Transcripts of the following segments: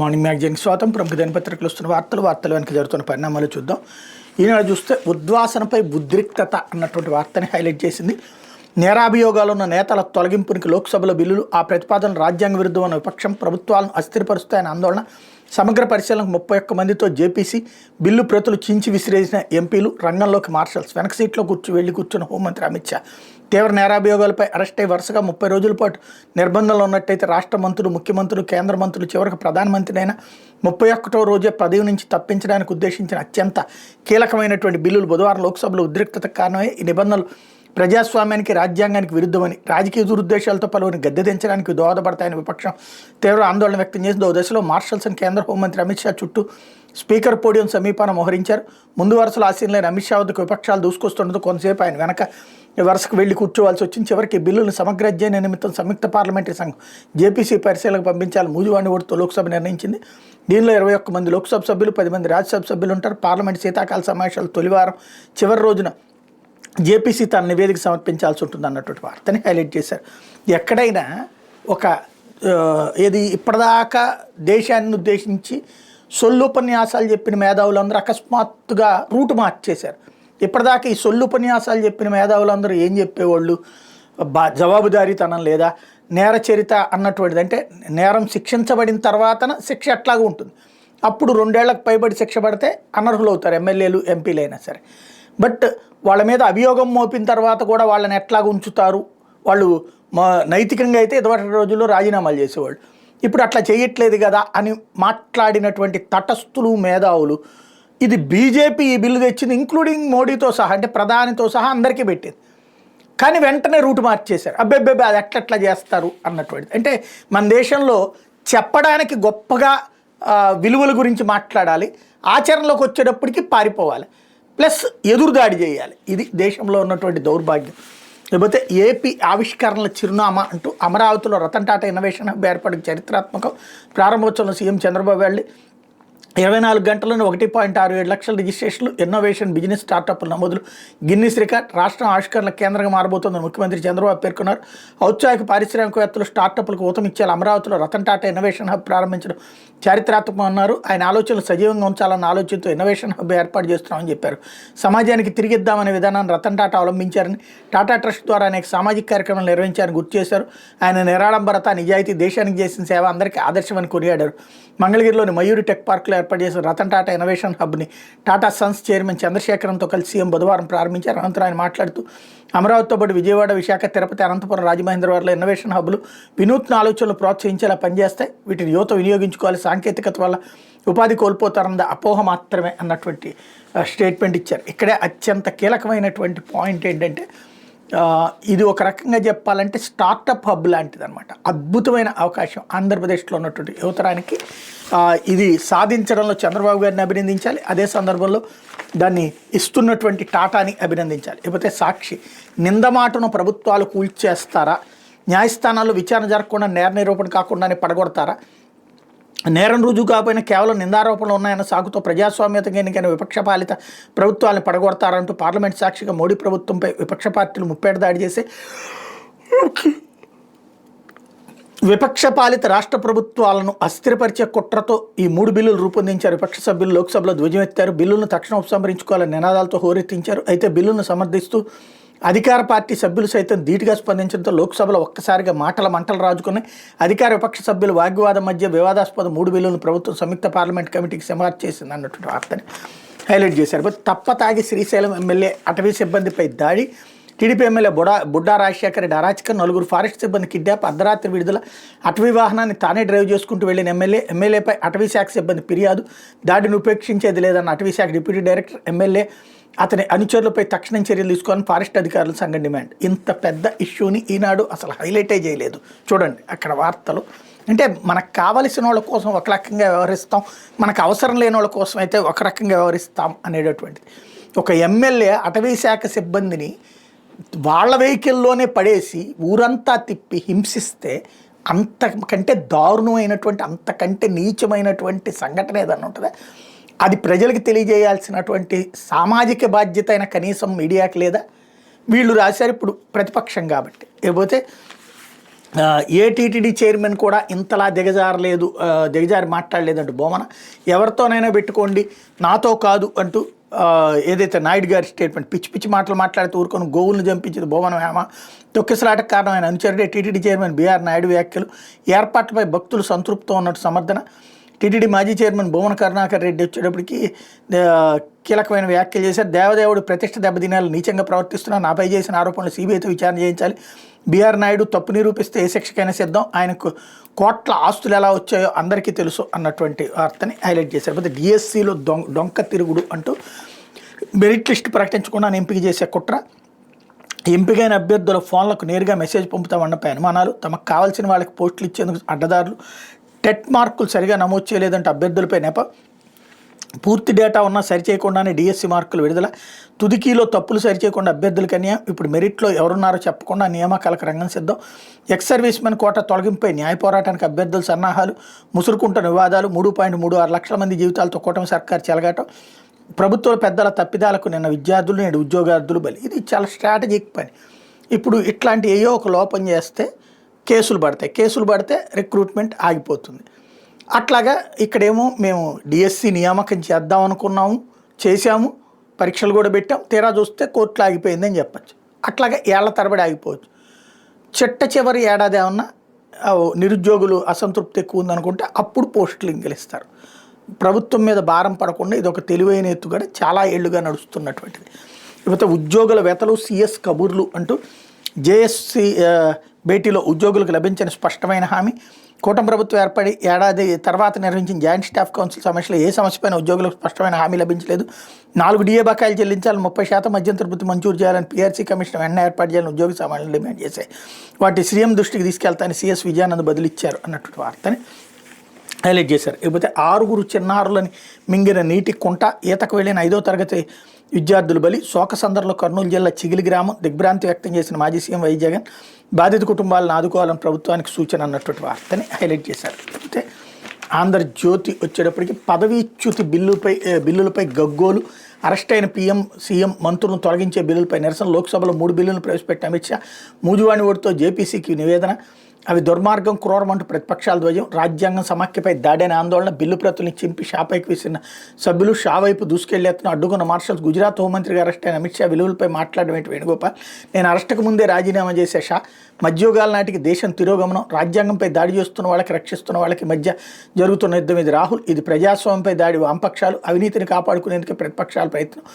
Morning మ్యాగజైన్కి స్వాగతం. ప్రముఖ దినపత్రికలు వస్తున్న వార్తలు వెనక జరుగుతున్న పరిణామాలు చూద్దాం. ఈనాడు చూస్తే ఉద్వాసనపై ఉద్రిక్తత అన్నటువంటి వార్తని హైలైట్ చేసింది. నేరాభియోగాలు ఉన్న నేతల తొలగింపునికి లోక్సభలో బిల్లులు, ఆ ప్రతిపాదనలు రాజ్యాంగ విరుద్ధమైన విపక్షం ప్రభుత్వాలను అస్థిరపరుస్తాయని ఆందోళన, సమగ్ర పరిశీలనకు 31 మందితో జేపీసీ, బిల్లు ప్రతులు చించి విసిరేసిన ఎంపీలు, రంగంలోకి మార్షల్స్, వెనక సీట్లో కూర్చున్న హోంమంత్రి అమిత్ షా. తీవ్ర నేరాభియోగాలపై అరెస్ట్ అయి వరుసగా 30 రోజుల పాటు నిర్బంధంలో ఉన్నట్టయితే రాష్ట్ర మంత్రులు, ముఖ్యమంత్రులు, కేంద్ర మంత్రులు, చివరికి ప్రధానమంత్రినైనా 31వ రోజే పదవి నుంచి తప్పించడానికి ఉద్దేశించిన అత్యంత కీలకమైనటువంటి బిల్లులు బుధవారం లోక్సభలో ఉద్రిక్తతకు కారణమై ఈ నిబంధనలు ప్రజాస్వామ్యానికి, రాజ్యాంగానికి విరుద్ధమని, రాజకీయ దురుద్దేశాలతో పలువురిని గద్దెదించడానికి దోహదపడతాయని విపక్షం తీవ్ర ఆందోళన వ్యక్తం చేసింది. ఓ దశలో మార్షల్స్ని కేంద్ర హోంమంత్రి అమిత్ షా చుట్టూ స్పీకర్ పోడియం సమీపాన మోహరించారు. ముందు వరుసలో ఆసీనులైన అమిత్ షా వద్దకు విపక్షాలు దూసుకొస్తుండటంతో కొంతసేపు ఆయన వెనక వరుసకు వెళ్లి కూర్చోవాల్సి వచ్చింది. చివరికి బిల్లులను సమగ్ర అధ్యయన నిమిత్తం సంయుక్త పార్లమెంటరీ సంఘం జేపీసీ పరిశీలనకు పంపించాలి మూజువాణి ఓటుతో లోక్సభ నిర్ణయించింది. దీనిలో 21 మంది లోక్సభ సభ్యులు, 10 మంది రాజ్యసభ సభ్యులు ఉంటారు. పార్లమెంట్ శీతాకాల సమావేశాలు తొలివారం చివరి రోజున జేపీసీ తన నివేదిక సమర్పించాల్సి ఉంటుంది అన్నటువంటి వార్తని హైలైట్ చేశారు. ఎక్కడైనా ఒక ఏది ఇప్పటిదాకా దేశాన్ని ఉద్దేశించి సొల్లుపన్యాసాలు చెప్పిన మేధావులందరూ అకస్మాత్తుగా రూటు మార్చేశారు. ఇప్పటిదాకా ఈ సొల్లుపన్యాసాలు చెప్పిన మేధావులందరూ ఏం చెప్పేవాళ్ళు, జవాబుదారీతనం లేదా నేర చరిత అన్నటువంటిది, అంటే నేరం శిక్షించబడిన తర్వాతన శిక్ష ఎట్లాగా ఉంటుంది. అప్పుడు 2 ఏళ్లకు పైబడి శిక్ష పడితే అనర్హులు అవుతారు ఎమ్మెల్యేలు, ఎంపీలు అయినా సరే. బట్ వాళ్ళ మీద అభియోగం మోపిన తర్వాత కూడా వాళ్ళని ఎట్లాగా ఉంచుతారు, వాళ్ళు నైతికంగా అయితే ఇదివరటి రోజుల్లో రాజీనామాలు చేసేవాళ్ళు, ఇప్పుడు అట్లా చేయట్లేదు కదా అని మాట్లాడినటువంటి తటస్థులు, మేధావులు. ఇది బీజేపీ ఈ బిల్లు తెచ్చింది, ఇంక్లూడింగ్ మోడీతో సహా, అంటే ప్రధానితో సహా అందరికీ పెట్టింది. కానీ వెంటనే రూటు మార్చేశారు. అబ్బెబ్బెబ్బే అది ఎట్లా చేస్తారు అన్నటువంటిది. అంటే మన దేశంలో చెప్పడానికి గొప్పగా విలువల గురించి మాట్లాడాలి, ఆచరణలోకి వచ్చేటప్పటికి పారిపోవాలి, ప్లస్ ఎదురుదాడి చేయాలి. ఇది దేశంలో ఉన్నటువంటి దౌర్భాగ్యం. లేకపోతే ఏపీ ఆవిష్కరణల చిరునామా అంటూ అమరావతిలో రతన్ టాటా ఇన్నోవేషన్ హబ్ ఏర్పాటుకు చరిత్రాత్మకం. ప్రారంభోత్సవంలో సీఎం చంద్రబాబు వెళ్ళి 24 గంటల్లోనే 1.67 లక్షల రిజిస్ట్రేషన్లు, ఇన్నోవేషన్, బిజినెస్, స్టార్టప్ల నమోదులు, గిన్నిస్ రికార్డ్. రాష్ట్రం ఆవిష్కరణల కేంద్రంగా మారబోతోందని ముఖ్యమంత్రి చంద్రబాబు పేర్కొన్నారు. ఔత్సాహిక పారిశ్రామికవేత్తలు, స్టార్టప్లకు ఊతమిచ్చేలా అమరావతిలో రతన్ టాటా ఇన్నోవేషన్ హబ్ ప్రారంభించడం చారిత్రాత్మకం అన్నారు. ఆయన ఆలోచనలు సజీవంగా ఉంచాలన్న ఆలోచనతో ఇన్నోవేషన్ హబ్ ఏర్పాటు చేస్తున్నామని చెప్పారు. సమాజానికి తిరిగిద్దామనే విధానాన్ని రతన్ టాటా అవలంబించారని, టాటా ట్రస్ట్ ద్వారా అనేక సామాజిక కార్యక్రమాలు నిర్వహించారని గుర్తు చేశారు. ఆయన నిరాడంబరత, నిజాయితీ, దేశానికి చేసిన సేవ అందరికీ ఆదర్శమని కొనియాడారు. మంగళగిరిలోని మయూరి టెక్ పార్క్లో ఏర్పాటు చేసిన రతన్ టాటా ఇన్నోవేషన్ హబ్ని టాటా సన్స్ చైర్మన్ చంద్రశేఖరన్తో కలిసి సీఎం బుధవారం ప్రారంభించారు. అనంతరం ఆయన మాట్లాడుతూ అమరావతితో పాటు విజయవాడ, విశాఖ, తిరుపతి, అనంతపురం, రాజమహేంద్రవరంలో ఇన్నోవేషన్ హబ్లు వినూత్న ఆలోచనలు ప్రోత్సహించేలా పనిచేస్తాయి. వీటిని యువత వినియోగించుకోవాలి. సాంకేతికత వల్ల ఉపాధి కోల్పోతారన్న అపోహ మాత్రమే అన్నటువంటి స్టేట్మెంట్ ఇచ్చారు. ఇక్కడే అత్యంత కీలకమైనటువంటి పాయింట్ ఏంటంటే, ఇది ఒక రకంగా చెప్పాలంటే స్టార్టప్ హబ్ లాంటిది అనమాట. అద్భుతమైన అవకాశం ఆంధ్రప్రదేశ్లో ఉన్నటువంటి యువతరానికి. ఇది సాధించడంలో చంద్రబాబు గారిని అభినందించాలి. అదే సందర్భంలో దాన్ని ఇస్తున్నటువంటి టాటాని అభినందించాలి. లేకపోతే సాక్షి, నిందమాటను ప్రభుత్వాలు కూల్చేస్తారా, న్యాయస్థానాల్లో విచారణ జరగకుండా నేర నిరూపణ కాకుండానే పడగొడతారా, నేరం రుజువు కాకపోయినా కేవలం నిందారోపణలు ఉన్నాయన్న సాకుతో ప్రజాస్వామ్యతంగా ఎన్నికైన విపక్షపాలిత ప్రభుత్వాలను పడగొడతారంటూ పార్లమెంట్ సాక్షిగా మోడీ ప్రభుత్వంపై విపక్ష పార్టీలు ముప్పేట దాడి చేసి విపక్షపాలిత రాష్ట్ర ప్రభుత్వాలను అస్థిరపరిచే కుట్రతో ఈ 3 బిల్లులు రూపొందించారు. విపక్ష సభ్యులు లోక్సభలో ధ్వజమెత్తారు. బిల్లులను తక్షణం ఉపసంహరించుకోవాలని నినాదాలతో హోరెత్తించారు. అయితే బిల్లులను సమర్థిస్తూ అధికార పార్టీ సభ్యులు సైతం ధీటుగా స్పందించడంతో లోక్సభలో ఒక్కసారిగా మంటలు రాజుకున్నాయి. అధికార విపక్ష సభ్యులు వాగ్వివాదం మధ్య వివాదాస్పద 3 బిల్లులను ప్రభుత్వం సంయుక్త పార్లమెంట్ కమిటీకి సిఫారసు చేసింది అన్నటువంటి వార్తని హైలైట్ చేశారు. తప్పతాగి శ్రీశైలం ఎమ్మెల్యే అటవీ సిబ్బందిపై దాడి, టీడీపీ ఎమ్మెల్యే బుడ్డా రాజశేఖర రెడ్డి అరాచకం, 4 ఫారెస్ట్ సిబ్బంది కిడ్నాప్, అర్ధరాత్రి విడుదల, అటవీ వాహనాన్ని తానే డ్రైవ్ చేసుకుంటూ వెళ్లిన ఎమ్మెల్యేపై అటవీ శాఖ సిబ్బంది ఫిర్యాదు, దాడిని ఉపేక్షించేది లేదన్న అటవీ శాఖ డిప్యూటీ డైరెక్టర్. ఎమ్మెల్యే అతని అనుచరులపై తక్షణం చర్యలు తీసుకోవాలని ఫారెస్ట్ అధికారుల సంఘం డిమాండ్. ఇంత పెద్ద ఇష్యూని ఈనాడు అసలు హైలైటే చేయలేదు. చూడండి అక్కడ వార్తలు. అంటే మనకు కావలసిన వాళ్ళ కోసం ఒక రకంగా వ్యవహరిస్తాం, మనకు అవసరం లేని వాళ్ళ కోసం అయితే ఒక రకంగా వ్యవహరిస్తాం అనేటటువంటిది. ఒక ఎమ్మెల్యే అటవీ శాఖ సిబ్బందిని వాళ్ళ వెహికల్లోనే పడేసి ఊరంతా తిప్పి హింసిస్తే అంతకంటే దారుణమైనటువంటి, అంతకంటే నీచమైనటువంటి సంఘటన ఏదన్నా ఉంటుందా? అది ప్రజలకు తెలియజేయాల్సినటువంటి సామాజిక బాధ్యత అయిన కనీసం మీడియాకి లేదా? వీళ్ళు రాశారు ఇప్పుడు ప్రతిపక్షం కాబట్టి. లేకపోతే ఏ టీటీడీ చైర్మన్ కూడా ఇంతలా దిగజారలేదు, దిగజారి మాట్లాడలేదంటూ బోమన. ఎవరితోనైనా పెట్టుకోండి, నాతో కాదు అంటూ ఏదైతే నాయుడు గారి స్టేట్మెంట్, పిచ్చి పిచ్చి మాటలు మాట్లాడుతూ ఊరుకొని గోవులను చంపించింది బోమన హేమ. తొక్కిసలాటకు కారణమైన అనుచరుడే టీటీడీ చైర్మన్ బీఆర్ నాయుడు వ్యాఖ్యలు. ఏర్పాట్లపై భక్తులు సంతృప్తితో ఉన్నట్టు సమర్థన. టీటీడీ మాజీ చైర్మన్ భువన కరుణాకర్ రెడ్డి వచ్చేటప్పటికి కీలకమైన వ్యాఖ్యలు చేశారు. దేవదేవుడు ప్రతిష్ట దెబ్బతినేలా నీచంగా ప్రవర్తిస్తున్నా, నాపై చేసిన ఆరోపణలు సీబీఐతో విచారణ చేయించాలి. బీఆర్ నాయుడు తప్పు నిరూపిస్తే ఏ శిక్షకైనా సిద్ధం, ఆయనకు కోట్ల ఆస్తులు ఎలా వచ్చాయో అందరికీ తెలుసు అన్నటువంటి వార్తని హైలైట్ చేశారు. అయితే డిఎస్సిలో డొంక తిరుగుడు అంటూ మెరిట్ లిస్ట్ ప్రకటించకుండా ఎంపిక చేసే కుట్ర. ఎంపికైన అభ్యర్థుల ఫోన్లకు నేరుగా మెసేజ్ పంపుతామన్నపై అనుమానాలు. తమకు కావాల్సిన వాళ్ళకి పోస్టులు ఇచ్చేందుకు అడ్డదారులు. టెట్ మార్కులు సరిగా నమోదు చేయలేదంటే అభ్యర్థులపై నెప. పూర్తి డేటా ఉన్నా సరిచేయకుండానే డిఎస్సి మార్కులు విడుదల. తుదికీలో తప్పులు సరిచేయకుండా అభ్యర్థులకి అన్యాయం. ఇప్పుడు మెరిట్లో ఎవరున్నారో చెప్పకుండా నియామకాలకు రంగం సిద్ధం. ఎక్స్ సర్వీస్ మెన్ కోటా తొలగింపై న్యాయ పోరాటానికి అభ్యర్థుల సన్నాహాలు. ముసురుకుంటున్న వివాదాలు. 3.36 లక్షల మంది జీవితాలతో కూటమి సర్కారు చెలగాటం. ప్రభుత్వ పెద్దల తప్పిదాలకు నిన్న విద్యార్థులు, నేడు ఉద్యోగార్థులు బలి. ఇది చాలా స్ట్రాటజిక్ పని. ఇప్పుడు ఇట్లాంటి ఏయో ఒక లోపం చేస్తే కేసులు పడితే రిక్రూట్మెంట్ ఆగిపోతుంది. అట్లాగా ఇక్కడేమో మేము డిఎస్సి నియామకం చేద్దాం అనుకున్నాము, చేశాము, పరీక్షలు కూడా పెట్టాం, తీరా చూస్తే కోర్టులో ఆగిపోయిందని చెప్పచ్చు. అట్లాగా ఏళ్ల తరబడి ఆగిపోవచ్చు. చివరి ఏడాది ఏమన్నా నిరుద్యోగులు అసంతృప్తి ఎక్కువ ఉందనుకుంటే అప్పుడు పోస్టులు గెలుస్తారు. ప్రభుత్వం మీద భారం పడకుండా ఇది ఒక తెలివైన ఎత్తుగడ చాలా ఏళ్లుగా నడుస్తున్నటువంటిది. ఇకపోతే ఉద్యోగుల వెతలు, సిఎస్ కబుర్లు అంటూ జేఎస్సి భేటీలో ఉద్యోగులకు లభించిన స్పష్టమైన హామీ. కూటమి ప్రభుత్వం ఏర్పడి ఏడాది తర్వాత నిర్వహించిన జాయింట్ స్టాఫ్ కౌన్సిల్ సమస్యలో ఏ సమస్యపైన ఉద్యోగులకు స్పష్టమైన హామీ లభించలేదు. 4 డిఏ బకాయిలు చెల్లించాలని, 30% మధ్యంతర వృత్తి మంజూరు చేయాలని పీఆర్సీ కమిషన్ వెంటనే ఏర్పాటు చేయాలని ఉద్యోగ సమావేశం డిమాండ్ చేశాయి. వాటి సీఎం దృష్టికి తీసుకెళ్తానని సిఎస్ విజయానంద్ బదిలిచ్చారు అన్నటువంటి వార్తని హైలైట్ చేశారు. ఇకపోతే 6 చిన్నారులని మింగిన నీటి కుంట. ఈతకు వెళ్ళిన 5వ తరగతి విద్యార్థులు బలి. శోకసందర్లో కర్నూలు జిల్లా చిగిలి గ్రామం. దిగ్భ్రాంతి వ్యక్తం చేసిన మాజీ సీఎం వై జగన్. బాధిత కుటుంబాలను ఆదుకోవాలని ప్రభుత్వానికి సూచన అన్నటువంటి వార్తని హైలైట్ చేశారు. అయితే ఆంధ్రజ్యోతి వచ్చేటప్పటికి పదవీచ్యుతి బిల్లులపై గగ్గోలు. అరెస్ట్ అయిన సీఎం మంత్రులను తొలగించే బిల్లులపై నిరసన. లోక్సభలో 3 బిల్లులను ప్రవేశపెట్టిన అమిత్ షా. మూజువాణి ఓటుతో జేపీసీకి నివేదన. అవి దుర్మార్గం, క్రూరమంటూ ప్రతిపక్షాల ధ్వజం. రాజ్యాంగం సమాఖ్యపై దాడైన ఆందోళన. బిల్లు ప్రతుల్ని చింపి షాపైకి విసిరిన సభ్యులు. షా వైపు దూసుకెళ్లేస్తున్న అడ్డుకున్న మార్షల్స్. గుజరాత్ హోంమంత్రిగా అరెస్ట్ అయిన అమిత్ షా విలువలపై మాట్లాడడం ఏంటి వేణుగోపాల్. నేను అరెస్టుకు ముందే రాజీనామా చేసే షా. మధ్యోగాల నాటికి దేశం తిరోగమనం. రాజ్యాంగంపై దాడి చేస్తున్న వాళ్ళకి, రక్షిస్తున్న వాళ్ళకి మధ్య జరుగుతున్న యుద్ధం ఇది. రాహుల్, ఇది ప్రజాస్వామ్యంపై దాడి. వామపక్షాలు అవినీతిని కాపాడుకునేందుకు ప్రతిపక్షాల ప్రయత్నం.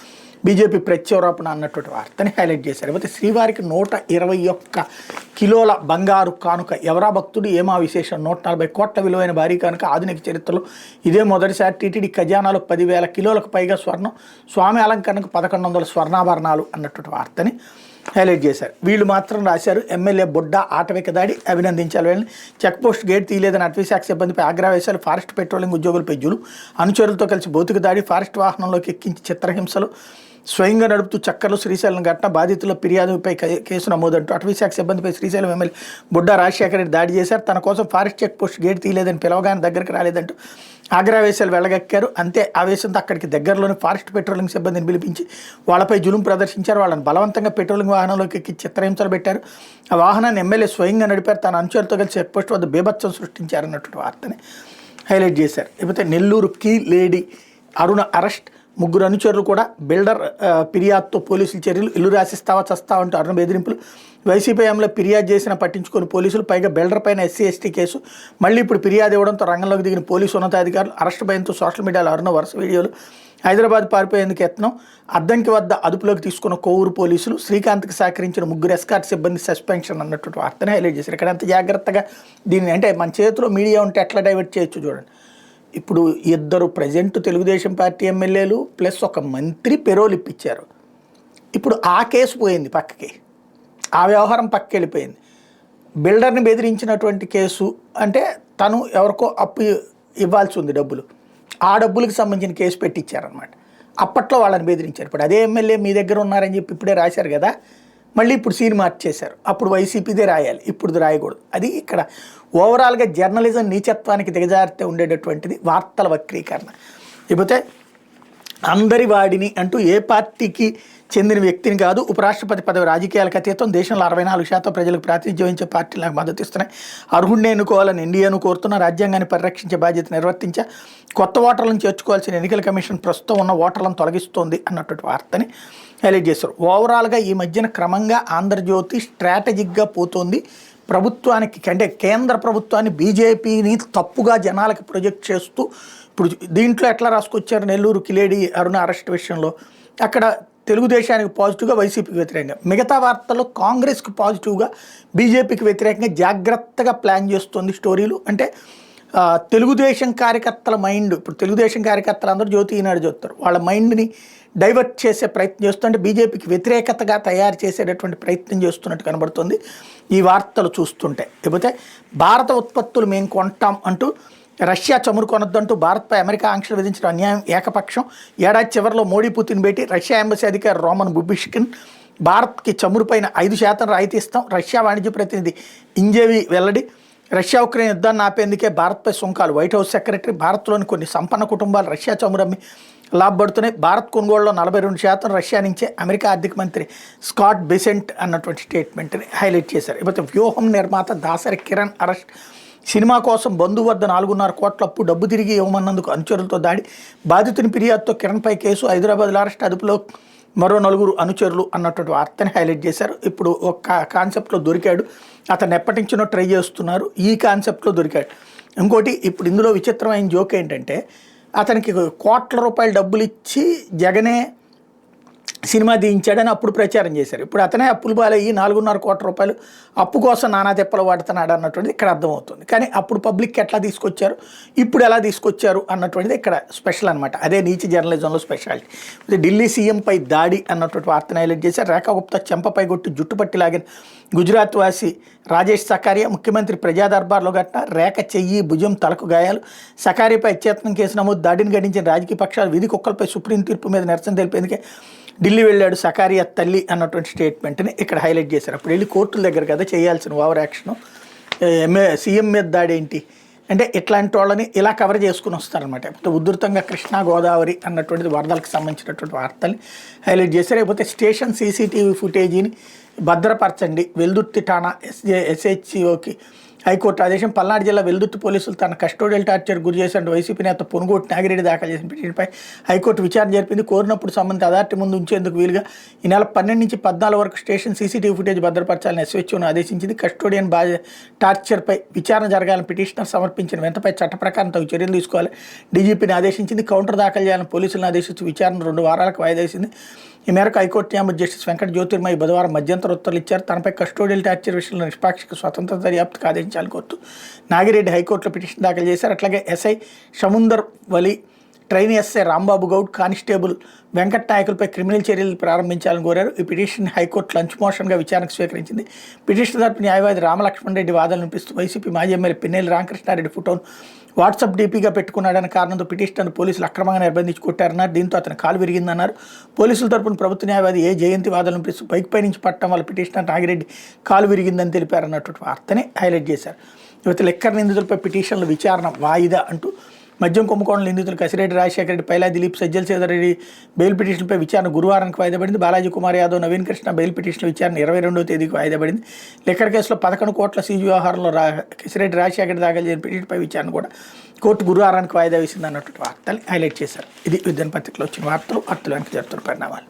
బీజేపీ ప్రత్యారోపణ అన్నటువంటి వార్తని హైలైట్ చేశారు. అయితే శ్రీవారికి 121 కిలోల బంగారు కానుక. ఎవరా భక్తుడు, ఏమా విశేషం. 140 కోట్ల విలువైన భారీ కానుక. ఆధునిక చరిత్రలో ఇదే మొదటిసారి. టీటీడీ ఖజానాలో 10,000 కిలోలకు పైగా స్వర్ణం. స్వామి అలంకరణకు 1100 స్వర్ణాభరణాలు అన్నటువంటి వార్తని హైలైట్ చేశారు. వీళ్ళు మాత్రం రాశారు, ఎమ్మెల్యే బొడ్డ ఆటవిక దాడి, అభినందించాలి వీళ్ళని. చెక్పోస్ట్ గేట్ తీయలేదని అటవీశాఖ సిబ్బందిపై ఆగ్రహవేశాలు. Forest patrolling ఉద్యోగులపై జులు. అనుచరులతో కలిసి భౌతిక దాడి. ఫారెస్ట్ వాహనంలోకి ఎక్కించి చిత్రహింసలు. స్వయంగా నడుపుతూ చక్కర్లు. శ్రీశైలం ఘటన. బాధితుల ఫిర్యాదుపై కేసు నమోదంటూ అటవీశాఖ సిబ్బందిపై శ్రీశైలం ఎమ్మెల్యే బొడ్డా రాజశేఖర రెడ్డి దాడి చేశారు. తన కోసం ఫారెస్ట్ చెక్ పోస్ట్ గేట్ తీయలేదని పిలవగానే దగ్గరికి రాలేదంటూ ఆగ్రహవేశాలు వెళ్ళగక్కారు. అంతే ఆవేశంతో అక్కడికి దగ్గరలోని ఫారెస్ట్ పెట్రోలింగ్ సిబ్బందిని పిలిపించి వాళ్ళపై జులుం ప్రదర్శించారు. వాళ్ళని బలవంతంగా పెట్రోలింగ్ వాహనంలోకి ఎక్కి చిత్రహింసలు పెట్టారు. ఆ వాహనాన్ని ఎమ్మెల్యే స్వయంగా నడిపారు. తన అనుచరులతో కలిసి చెక్ పోస్ట్ వద్ద బీభత్సం సృష్టించారన్నటువంటి వార్తని హైలైట్ చేశారు. ఇకపోతే నెల్లూరు కీ లేడీ అరుణ అరెస్ట్. 3 అనుచరులు కూడా. బిల్డర్ ఫిర్యాదుతో పోలీసులు చర్యలు. ఇల్లు రాసిస్తావా చస్తావా అంటూ అరుణ బెదిరింపులు. వైసీపీ ఎంలో ఫిర్యాదు చేసిన పట్టించుకొని పోలీసులు. పైగా బిల్డర్ పైన ఎస్సీ ఎస్టీ కేసు. మళ్ళీ ఇప్పుడు ఫిర్యాదు ఇవ్వడంతో రంగంలోకి దిగిన పోలీసు ఉన్నతాధికారులు. అరెస్ట్ భయంతో సోషల్ మీడియాలో అరుణ వరుస వీడియోలు. హైదరాబాద్ పారిపోయేందుకు యత్నం. అద్దంకి వద్ద అదుపులోకి తీసుకున్న కోవూరు పోలీసులు. శ్రీకాంత్కి సహకరించిన 3 ఎస్కార్ట్ సిబ్బంది సస్పెన్షన్ అన్నటువంటి వార్తని హైలైట్ చేశారు. ఇక్కడ ఎంత జాగ్రత్తగా దీన్ని, అంటే మన చేతిలో మీడియా ఉంటే ఎట్లా డైవర్ట్ చేయొచ్చు చూడండి. ఇప్పుడు 2 ప్రజెంట్ తెలుగుదేశం పార్టీ ఎమ్మెల్యేలు ప్లస్ ఒక మంత్రి పెరోల్ ఇప్పించారు. ఇప్పుడు ఆ కేసు పోయింది పక్కకి, ఆ వ్యవహారం పక్కకి వెళ్ళిపోయింది. బిల్డర్ని బెదిరించినటువంటి కేసు అంటే తను ఎవరికో అప్పు ఇవ్వాల్సి ఉంది డబ్బులు, ఆ డబ్బులకు సంబంధించిన కేసు పెట్టించారనమాట. అప్పట్లో వాళ్ళని బెదిరించారు. ఇప్పుడు అదే ఎమ్మెల్యే మీ దగ్గర ఉన్నారని చెప్పి ఇప్పుడే రాశారు కదా, మళ్ళీ ఇప్పుడు సీన్ మార్చేశారు. అప్పుడు వైసీపీదే రాయాలి, ఇప్పుడు రాయకూడదు. అది ఇక్కడ ఓవరాల్గా జర్నలిజం నీచత్వానికి దిగజారితే ఉండేటటువంటిది వార్తల వక్రీకరణ. ఇకపోతే అందరి వాడిని అంటూ ఏ పార్టీకి చెందిన వ్యక్తిని కాదు, ఉపరాష్ట్రపతి పదవి రాజకీయాలకు అతీతం, దేశంలో 64% ప్రజలకు ప్రాతినిధ్యం వహించే పార్టీలు నాకు మద్దతు ఇస్తున్నాయి, అర్హుడిని ఎన్నుకోవాలని ఎన్డీఏను కోరుతున్న, రాజ్యాంగాన్ని పరిరక్షించే బాధ్యత నిర్వర్తించా, కొత్త ఓటర్లను చేర్చుకోవాల్సిన ఎన్నికల కమిషన్ ప్రస్తుతం ఉన్న ఓటర్లను తొలగిస్తోంది అన్నటువంటి వార్తని హైలైట్ చేస్తారు. ఓవరాల్గా ఈ మధ్యన క్రమంగా ఆంధ్రజ్యోతి స్ట్రాటజిక్గా పోతోంది. ప్రభుత్వానికి అంటే కేంద్ర ప్రభుత్వాన్ని బీజేపీని తప్పుగా జనాలకు ప్రొజెక్ట్ చేస్తూ, ఇప్పుడు దీంట్లో ఎట్లా రాసుకొచ్చారు నెల్లూరు కిలేడి అరుణ అరెస్ట్ విషయంలో, అక్కడ తెలుగుదేశానికి పాజిటివ్గా వైసీపీకి వ్యతిరేకంగా, మిగతా వార్తల్లో కాంగ్రెస్కి పాజిటివ్గా బీజేపీకి వ్యతిరేకంగా జాగ్రత్తగా ప్లాన్ చేస్తుంది స్టోరీలు. అంటే తెలుగుదేశం కార్యకర్తల మైండ్, ఇప్పుడు తెలుగుదేశం కార్యకర్తలు అందరూ జ్యోతి ఈనాడు చూస్తారు, వాళ్ళ మైండ్ని డైవర్ట్ చేసే ప్రయత్నం చేస్తుంటే బీజేపీకి వ్యతిరేకతగా తయారు చేసేటటువంటి ప్రయత్నం చేస్తున్నట్టు కనబడుతుంది ఈ వార్తలు చూస్తుంటే. లేకపోతే భారత ఉత్పత్తులు మేము కొంటాం అంటూ రష్యా చమురు కొనొద్దంటూ భారత్పై అమెరికా ఆంక్షలు విధించిన అన్యాయం ఏకపక్షం, ఏడాది చివరిలో మోడీ పుతిన్ భేటీ, రష్యా ఎంబసీ అధికారి రోమన్ బుబిష్కిన్ భారత్కి చమురుపైన 5% రాయితీ ఇస్తాం, రష్యా వాణిజ్య ప్రతినిధి ఇంజేవి వెల్లడి, రష్యా ఉక్రెయిన్ యుద్ధాన్ని ఆపేందుకే భారత్పై సుంకాలు, వైట్ హౌస్ సెక్రటరీ, భారత్లోని కొన్ని సంపన్న కుటుంబాలు రష్యా చమురు అమ్మి లాభపడుతున్నాయి, భారత్ కొనుగోలులో 42% రష్యా నుంచే, అమెరికా ఆర్థిక మంత్రి స్కాట్ బెసెంట్ అన్నటువంటి స్టేట్మెంట్ని హైలైట్ చేశారు. ఇకపోతే వ్యూహం నిర్మాత దాసరి కిరణ్ అరెస్ట్, సినిమా కోసం బంధువు వద్ద 4.5 కోట్ల అప్పు, డబ్బు తిరిగి ఇవ్వమన్నందుకు అనుచరులతో దాడి, బాధితుని ఫిర్యాదుతో కిరణ్పై కేసు, హైదరాబాద్లో అరెస్ట్, అదుపులో మరో 4 అనుచరులు అన్నటువంటి వార్తని హైలైట్ చేశారు. ఇప్పుడు ఒక కాన్సెప్ట్లో దొరికాడు, అతను ఎప్పటి నుంచో ట్రై చేస్తున్నారు, ఈ కాన్సెప్ట్లో దొరికాడు. ఇంకోటి ఇప్పుడు ఇందులో విచిత్రమైన జోక్ ఏంటంటే, అతనికి కోట్ల రూపాయలు డబ్బులు ఇచ్చి జగనే సినిమా తీయించాడని అప్పుడు ప్రచారం చేశారు. ఇప్పుడు అతనే అప్పులు పాలయ్యి 4.5 కోట్ల రూపాయలు అప్పు కోసం నానా తెప్పలు వాడుతున్నాడు అన్నటువంటిది ఇక్కడ అర్థమవుతుంది. కానీ అప్పుడు పబ్లిక్ ఎట్లా తీసుకొచ్చారు, ఇప్పుడు ఎలా తీసుకొచ్చారు అన్నటువంటిది ఇక్కడ స్పెషల్ అనమాట. అదే నీచి జర్నలిజంలో స్పెషాలిటీ. ఢిల్లీ సీఎంపై దాడి అన్నటువంటి వార్తను హైలైట్ చేశారు. రేఖా గుప్తా చెంపపై కొట్టి జుట్టుపట్టి లాగిన గుజరాత్ వాసి రాజేష్ సకారియా, ముఖ్యమంత్రి ప్రజా దర్బార్లో ఘటన, రేఖ చెయ్యి భుజం తలకు గాయాలు, సకారిపై అత్యత్నం కేసు నమోదు, దాడిని గడించిన రాజకీయ పక్షాలు, వీధి కుక్కలపై సుప్రీం తీర్పు మీద నిరసన తెలిపేందుకే ఢిల్లీ వెళ్ళాడు సకారియా తల్లి అన్నటువంటి స్టేట్మెంట్ని ఇక్కడ హైలైట్ చేశారు. అప్పుడు వెళ్ళి కోర్టుల దగ్గర కదా చేయాల్సిన ఓవర్ యాక్షన్, సీఎం మీద దాడి ఏంటి అంటే ఇట్లాంటి వాళ్ళని ఇలా కవర్ చేసుకుని వస్తారనమాట. ఉధృతంగా కృష్ణా గోదావరి అన్నటువంటిది వరదలకు సంబంధించినటువంటి వార్తల్ని హైలైట్ చేశారు. లేకపోతే స్టేషన్ సీసీటీవీ ఫుటేజీని భద్రపరచండి, వెల్దుర్తి ఠాణా ఎస్హెచ్ఓకి హైకోర్టు ఆదేశం, పల్నాడు జిల్లా వెల్దుర్తి పోలీసులు తన కస్టోడియల్ టార్చర్ గురి చేసిన వైసీపీ నేత పొనుగోటి నాగిరెడ్డి దాఖలు చేసిన పిటిషన్పై హైకోర్టు విచారణ జరిపింది. కోరినప్పుడు సంబంధిత అథారిటీ ముందు ఉంచేందుకు వీలుగా ఈ నెల 12 నుంచి 14 వరకు స్టేషన్ సీసీటీవీ ఫుటేజ్ భద్రపరచాలని ఎస్హెచ్ఓను ఆదేశించింది. కస్టోడియన్ టార్చర్పై విచారణ జరగాలని పిటిషనర్ సమర్పించిన వెంటపై చట్ట ప్రకారం తగు చర్యలు తీసుకోవాలి డీజీపీని ఆదేశించింది. కౌంటర్ దాఖలు చేయాలని పోలీసులను ఆదేశించి విచారణ 2 వారాలకు వాయిదా వేసింది. ఈ మేరకు హైకోర్టు న్యాయమూర్తి జస్టిస్ వెంకట జ్యోతిర్మయి బుధవారం మధ్యంతర ఉత్తర్వులు ఇచ్చారు. తనపై కస్టోడియల్ టార్చర్ విషయంలో నిష్పాక్షిక స్వతంత్ర దర్యాప్తుకు ఆదేశించాలని కోరుతూ నాగిరెడ్డి హైకోర్టులో పిటిషన్ దాఖలు చేశారు. అట్లాగే SI Shamundar Vali, trainee SI Rambabu Goud, constable Venkat నాయకులపై క్రిమినల్ చర్యలు ప్రారంభించాలని కోరారు. ఈ పిటిషన్ హైకోర్టు లంచ్ మోషన్గా విచారణకు స్వీకరించింది. పిటిషన్ తరపు న్యాయవాది రామలక్ష్మణ్ రెడ్డి వాదనలు వినిపిస్తూ వైసీపీ మాజీ ఎమ్మెల్యే పిన్నెల్లి రామకృష్ణారెడ్డి ఫోటోను వాట్సాప్ డీపీగా పెట్టుకున్నాడన్న కారణంతో పిటిషనర్ను పోలీసులు అక్రమంగా నిర్బంధించి కొట్టారన్నారు. దీంతో అతని కాలు విరిగిందన్నారు. పోలీసుల తరపున ప్రభుత్వ న్యాయవాది ఏ జయంతి వాదనలు వినిపిస్తూ బైక్ పై నుంచి పట్టడం వల్ల పిటిషనర్ నాగిరెడ్డి కాలు విరిగిందని తెలిపారన్నటువంటి వార్తని హైలైట్ చేశారు. ఇవతల లెక్కర్ నిందితులపై పిటిషన్ల విచారణ వాయిదా అంటూ మద్యం కుంభకోణం నిందితులు కసిరెడ్డి రాజశేఖర రెడ్డి, పైలా దిలీప్, సజ్జల సేదరెడ్డి బెయిల్ పిటిషన్పై విచారణ గురువారానికి వాయిదా పడింది. బాలాజీ కుమార్ యాదవ్, నవీన్ కృష్ణ బెయిల్ పిటిషన్ల విచారణ 22వ తేదీకి వాయిదా పడింది. లెక్కర్ కేసులో 11 కోట్ల సీజు వ్యవహారంలో కసిరెడ్డి రాజశేఖర దాఖలు చేసిన పిటిషన్పై విచారణ కూడా కోర్టు గురువారానికి వాయిదా వేసింది అన్నటువంటి వార్తలు హైలైట్ చేశారు. ఇది విద్యాన్ పత్రికలో వచ్చిన వార్తలు వెనక జరుగుతున్న పరిణామాలు.